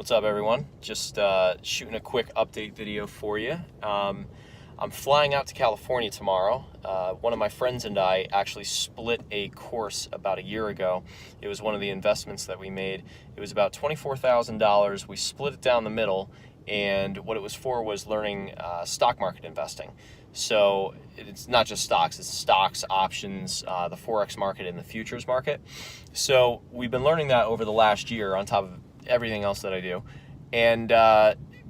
What's up, everyone? Just shooting a quick update video for you. I'm flying out to California tomorrow. One of my friends and I actually split a course about a year ago. It was one of the investments that we made. It was about $24,000. We split it down the middle, and what it was for was learning stock market investing. So it's not just stocks, it's stocks, options, the Forex market, and the futures market. So we've been learning that over the last year on top of everything else that I do. And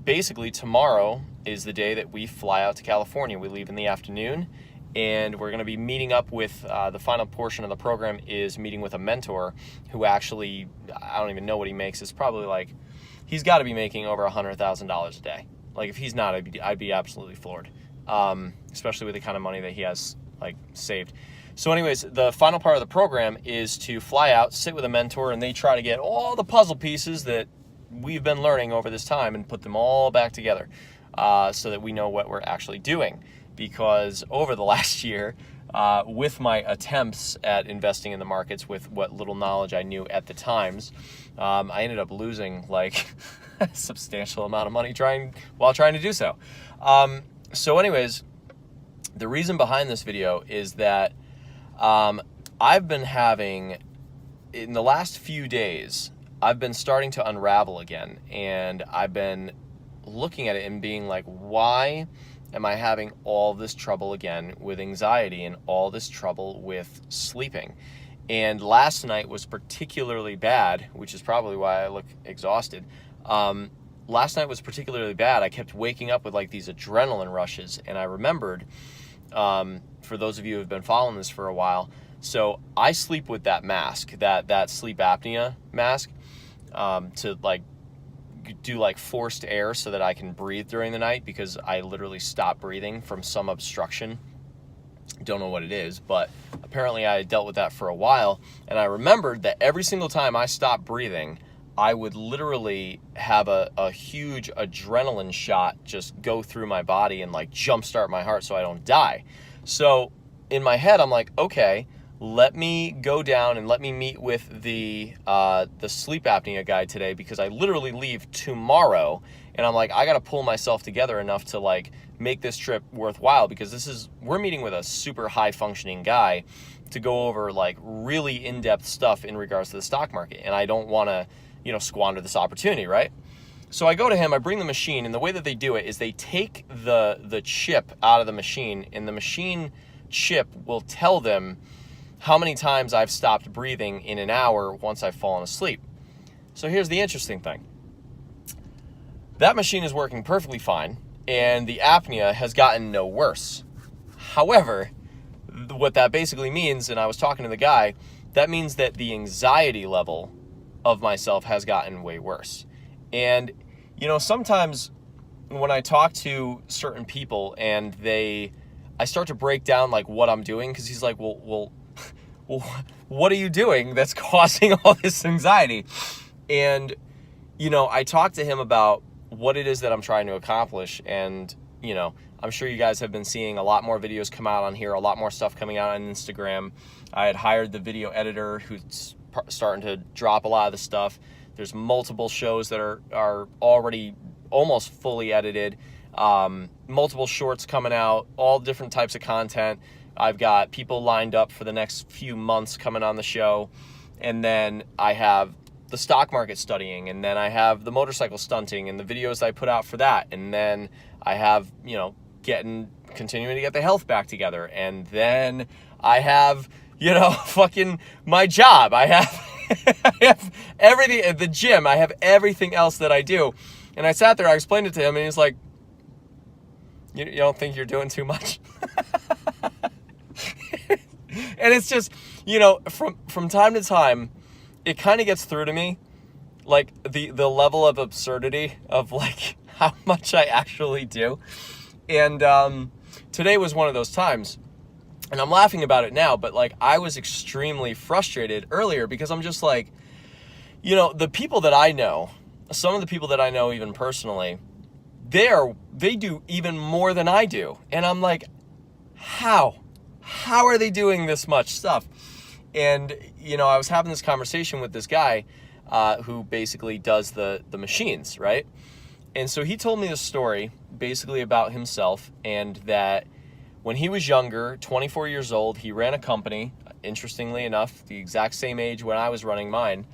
basically tomorrow is the day that we fly out to California. We leave in the afternoon, and we're going to be meeting up with the final portion of the program is meeting with a mentor who actually, I don't even know what he makes. It's probably like, he's got to be making over $100,000 a day. Like, if he's not, I'd be absolutely floored, especially with the kind of money that he has like saved. So anyways, the final part of the program is to fly out, sit with a mentor, and they try to get all the puzzle pieces that we've been learning over this time and put them all back together so that we know what we're actually doing. Because over the last year, with my attempts at investing in the markets with what little knowledge I knew at the times, I ended up losing like a substantial amount of money while trying to do so. So anyways, the reason behind this video is that I've been having, in the last few days, I've been starting to unravel again, and I've been looking at it and being like, why am I having all this trouble again with anxiety and all this trouble with sleeping? And last night was particularly bad, which is probably why I look exhausted. Last night was particularly bad. I kept waking up with like these adrenaline rushes, and I remembered, for those of you who have been following this for a while, so I sleep with that mask, that sleep apnea mask, to like do like forced air so that I can breathe during the night, because I literally stop breathing from some obstruction. Don't know what it is, but apparently I dealt with that for a while, and I remembered that every single time I stopped breathing, I would literally have a huge adrenaline shot just go through my body and like jumpstart my heart so I don't die. So in my head, I'm like, okay, let me go down and let me meet with the sleep apnea guy today, because I literally leave tomorrow, and I'm like, I got to pull myself together enough to like make this trip worthwhile, because we're meeting with a super high functioning guy to go over like really in-depth stuff in regards to the stock market, and I don't want to, squander this opportunity, right? So I go to him, I bring the machine, and the way that they do it is they take the chip out of the machine, and the machine chip will tell them how many times I've stopped breathing in an hour once I've fallen asleep. So here's the interesting thing. That machine is working perfectly fine, and the apnea has gotten no worse. However, what that basically means, and I was talking to the guy, that means that the anxiety level of myself has gotten way worse. And, sometimes when I talk to certain people and I start to break down like what I'm doing, because he's like, well, what are you doing that's causing all this anxiety? And, I talked to him about what it is that I'm trying to accomplish. And, I'm sure you guys have been seeing a lot more videos come out on here, a lot more stuff coming out on Instagram. I had hired the video editor who's starting to drop a lot of the stuff. There's multiple shows that are already almost fully edited, multiple shorts coming out, all different types of content. I've got people lined up for the next few months coming on the show. And then I have the stock market studying, and then I have the motorcycle stunting and the videos I put out for that. And then I have, continuing to get the health back together. And then I have, fucking my job. I have everything at the gym. I have everything else that I do. And I sat there, I explained it to him, and he's like, you don't think you're doing too much? And it's just, from time to time, it kind of gets through to me, like the level of absurdity of like how much I actually do. And today was one of those times. And I'm laughing about it now, but like I was extremely frustrated earlier, because I'm just like, the people that I know, some of the people that I know even personally, they do even more than I do. And I'm like, how are they doing this much stuff? And, I was having this conversation with this guy who basically does the machines, right? And so he told me this story basically about himself, and that when he was younger, 24 years old, he ran a company, interestingly enough, the exact same age when I was running mine.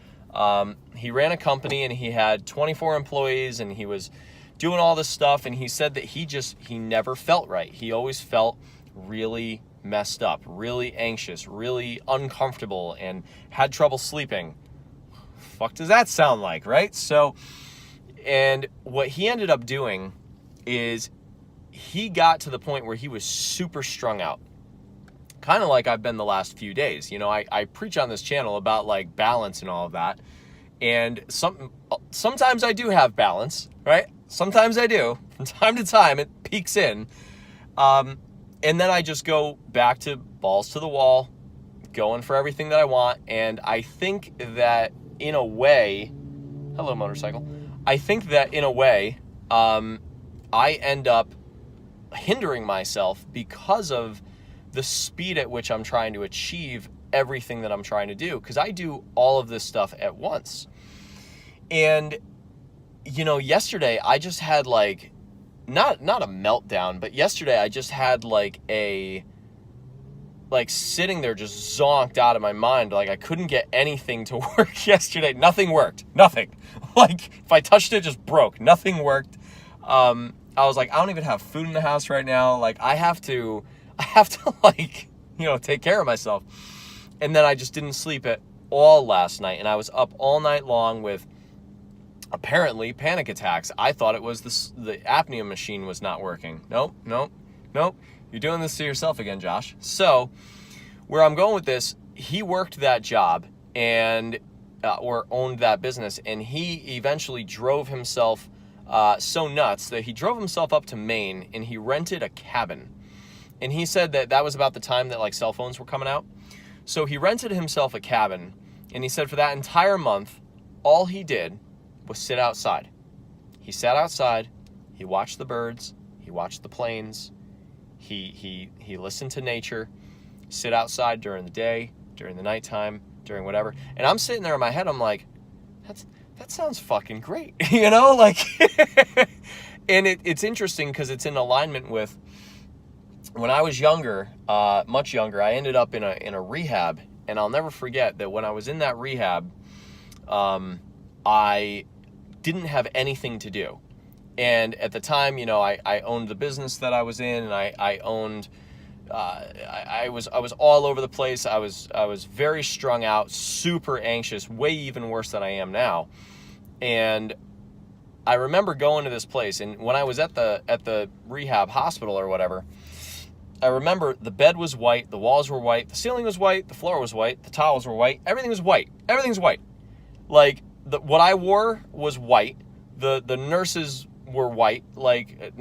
He ran a company and he had 24 employees and he was doing all this stuff, and he said that he never felt right. He always felt really messed up, really anxious, really uncomfortable, and had trouble sleeping. Fuck does that sound like, right? So, and what he ended up doing is he got to the point where he was super strung out. Kind of like I've been the last few days. You know, I preach on this channel about like balance and all of that. And sometimes I do have balance, right? Sometimes I do. From time to time, it peaks in. And then I just go back to balls to the wall, going for everything that I want. And I think that in a way, hello motorcycle. I think that in a way, I end up hindering myself because of the speed at which I'm trying to achieve everything that I'm trying to do, because I do all of this stuff at once. And, you know, yesterday I just had like, not a meltdown, but yesterday I just had like sitting there just zonked out of my mind. Like I couldn't get anything to work yesterday. Nothing worked. Nothing. Like if I touched it, it just broke. Nothing worked. I was like, I don't even have food in the house right now. Like I have to like, you know, take care of myself. And then I just didn't sleep at all last night. And I was up all night long with apparently panic attacks. I thought it was the apnea machine was not working. Nope. You're doing this to yourself again, Josh. So where I'm going with this, he worked that job and or owned that business. And he eventually drove himself so nuts that he drove himself up to Maine and he rented a cabin. And he said that was about the time that like cell phones were coming out. So he rented himself a cabin, and he said for that entire month, all he did was sit outside. He sat outside, he watched the birds, he watched the planes, he listened to nature, sit outside during the day, during the nighttime, during whatever. And I'm sitting there in my head, I'm like, that sounds fucking great, you know? Like, and it's interesting because it's in alignment with when I was younger, much younger, I ended up in a rehab, and I'll never forget that when I was in that rehab, I didn't have anything to do. And at the time, you know, I owned the business that I was in, and I owned, I was all over the place. I was very strung out, super anxious, way even worse than I am now. And I remember going to this place, and when I was at the rehab hospital or whatever, I remember the bed was white, the walls were white, the ceiling was white, the floor was white, the towels were white, everything was white. Everything's white. Like, what I wore was white. The nurses were white. Like,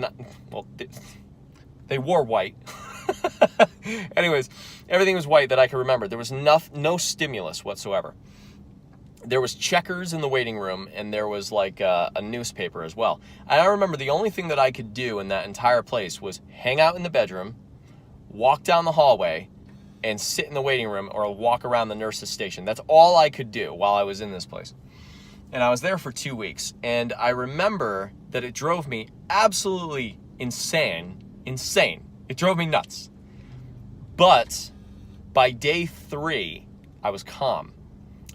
they wore white. Anyways, everything was white that I can remember. There was no stimulus whatsoever. There was checkers in the waiting room, and there was like a newspaper as well. And I remember the only thing that I could do in that entire place was hang out in the bedroom, walk down the hallway, and sit in the waiting room or walk around the nurse's station. That's all I could do while I was in this place. And I was there for 2 weeks. And I remember that it drove me absolutely insane. It drove me nuts. But by day 3, I was calm.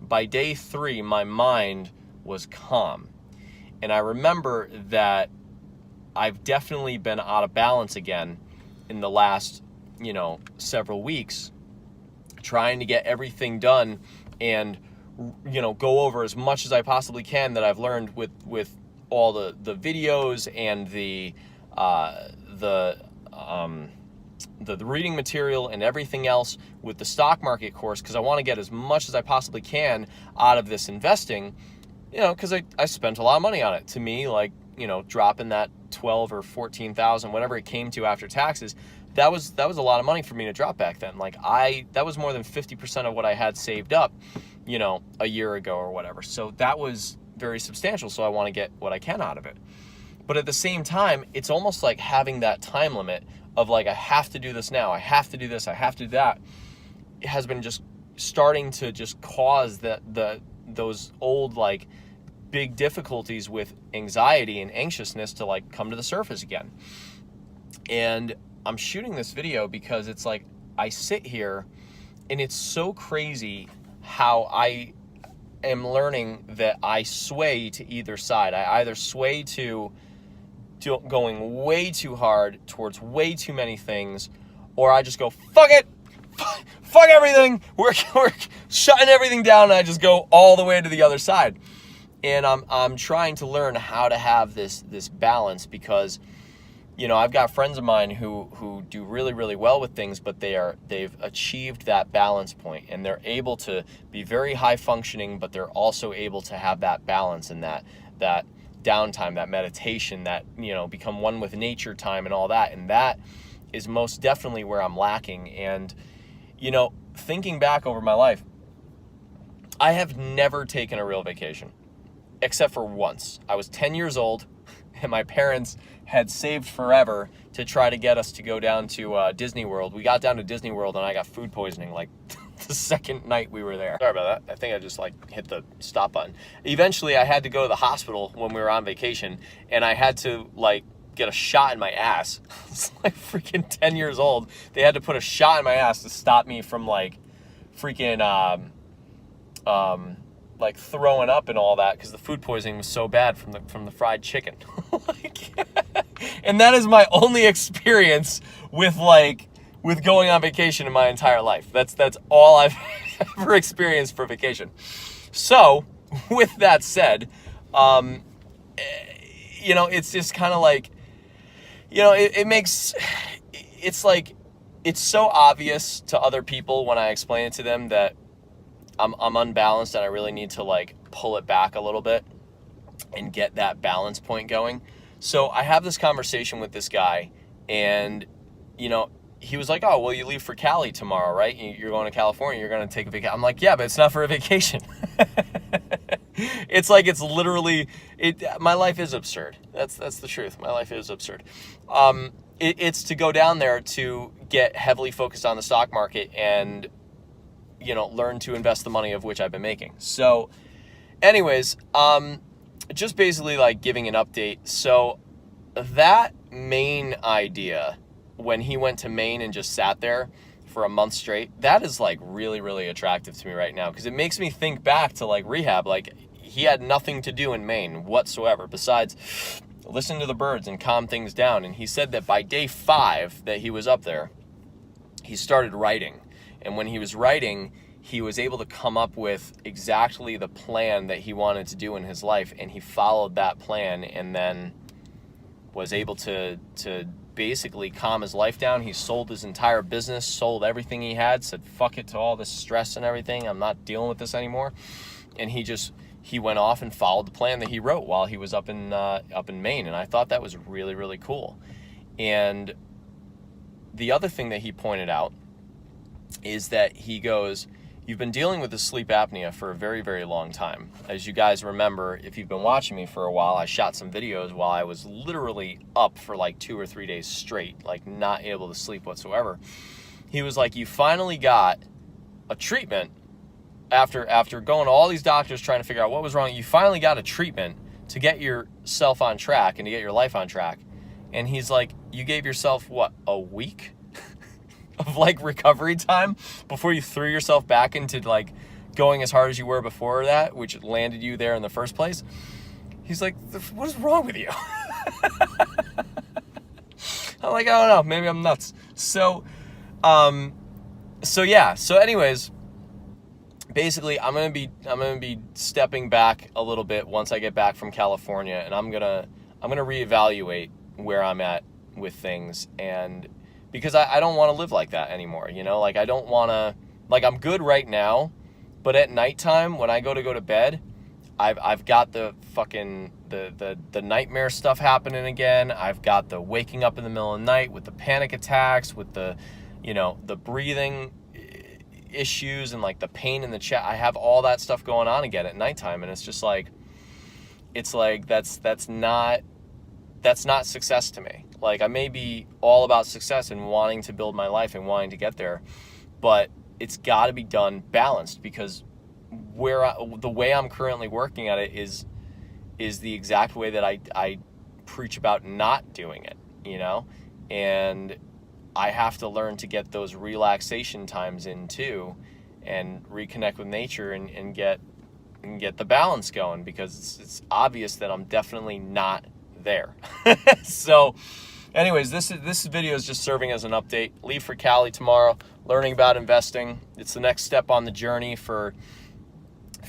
By day 3, my mind was calm. And I remember that I've definitely been out of balance again in the last, you know, several weeks, trying to get everything done and, you know, go over as much as I possibly can that I've learned with all the videos and the reading material and everything else with the stock market course, because I want to get as much as I possibly can out of this investing, you know, because I spent a lot of money on it. To me, like, you know, dropping that 12 or 14,000, whatever it came to after taxes, that was a lot of money for me to drop back then. Like that was more than 50% of what I had saved up, you know, a year ago or whatever. So that was very substantial. So I want to get what I can out of it. But at the same time, it's almost like having that time limit of like, I have to do this now. I have to do this. I have to do that. It has been just starting to just cause the those old like big difficulties with anxiety and anxiousness to like come to the surface again. And I'm shooting this video because it's like I sit here and it's so crazy how I am learning that I sway to either side. I either sway to going way too hard towards way too many things, or I just go, fuck it, fuck everything, we're shutting everything down, and I just go all the way to the other side. And I'm trying to learn how to have this balance, because I've got friends of mine who do really, really well with things, but they've achieved that balance point, and they're able to be very high functioning, but they're also able to have that balance and that downtime, that meditation, that become one with nature time and all that. And that is most definitely where I'm lacking. And thinking back over my life, I have never taken a real vacation, except for once. I was 10 years old, and my parents had saved forever to try to get us to go down to Disney World. We got down to Disney World, and I got food poisoning like the second night we were there. Sorry about that. I think I just like hit the stop button. Eventually, I had to go to the hospital when we were on vacation, and I had to like get a shot in my ass. It's like freaking 10 years old. They had to put a shot in my ass to stop me from like freaking like throwing up and all that, because the food poisoning was so bad from the fried chicken. And that is my only experience with going on vacation in my entire life. That's all I've ever experienced for vacation. So with that said, it's just kind of like, it's like, it's so obvious to other people when I explain it to them that I'm unbalanced, and I really need to like pull it back a little bit and get that balance point going. So I have this conversation with this guy, and he was like, oh, well, you leave for Cali tomorrow, right? You're going to California, you're going to take a vacation. I'm like, yeah, but it's not for a vacation. It's like, it's literally, my life is absurd. That's the truth. My life is absurd. It's to go down there to get heavily focused on the stock market and learn to invest the money of which I've been making. So anyways, just basically like giving an update. So that Maine idea, when he went to Maine and just sat there for a month straight, that is like really, really attractive to me right now, because it makes me think back to like rehab. Like, he had nothing to do in Maine whatsoever besides listen to the birds and calm things down. And he said that by day 5 that he was up there, he started writing. And when he was writing, he was able to come up with exactly the plan that he wanted to do in his life, and he followed that plan, and then was able to basically calm his life down. He sold his entire business, sold everything he had, said fuck it to all this stress and everything, I'm not dealing with this anymore. And he went off and followed the plan that he wrote while he was up in Maine. And I thought that was really, really cool. And the other thing that he pointed out is that he goes, you've been dealing with this sleep apnea for a very, very long time. As you guys remember, if you've been watching me for a while, I shot some videos while I was literally up for like 2 or 3 days straight, like not able to sleep whatsoever. He was like, you finally got a treatment after going to all these doctors trying to figure out what was wrong. You finally got a treatment to get yourself on track and to get your life on track. And he's like, you gave yourself, what, a week of like recovery time before you threw yourself back into like going as hard as you were before that, which landed you there in the first place. He's like, what is wrong with you? I'm like, I don't know, maybe I'm nuts. So yeah. So anyways, basically I'm gonna be stepping back a little bit once I get back from California, and I'm gonna reevaluate where I'm at with things, and because I don't want to live like that anymore, like I don't want to, like I'm good right now, but at nighttime when I go to bed, I've got the fucking the nightmare stuff happening again. I've got the waking up in the middle of the night with the panic attacks, with the the breathing issues and like the pain in the chest. I have all that stuff going on again at nighttime, and it's just like, that's not success to me. Like, I may be all about success and wanting to build my life and wanting to get there, but it's got to be done balanced, because the way I'm currently working at it is the exact way that I preach about not doing it, you know? And I have to learn to get those relaxation times in too, and reconnect with nature and get the balance going, because it's obvious that I'm definitely not there. So anyways, this video is just serving as an update. Leave for Cali tomorrow, learning about investing. It's the next step on the journey for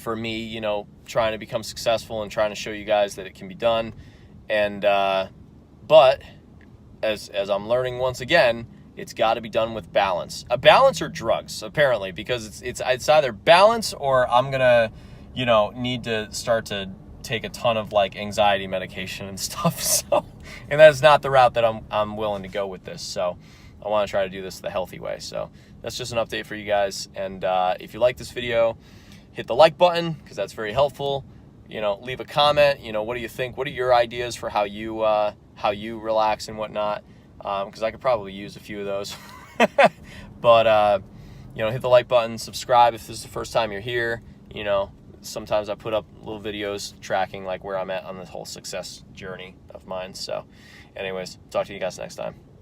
me, you know, trying to become successful and trying to show you guys that it can be done. And but as I'm learning once again, it's got to be done with balance. A balance or drugs, apparently, because it's either balance or I'm gonna, you know, need to start to take a ton of like anxiety medication and stuff. So, and that's not the route that I'm willing to go with this. So I want to try to do this the healthy way. So that's just an update for you guys. And if you like this video, hit the like button, because that's very helpful. You know, leave a comment. You know, what do you think? What are your ideas for how you relax and whatnot? Because I could probably use a few of those. But you know, hit the like button, subscribe if this is the first time you're here. You know, sometimes I put up little videos tracking like where I'm at on this whole success journey of mine. So anyways, talk to you guys next time.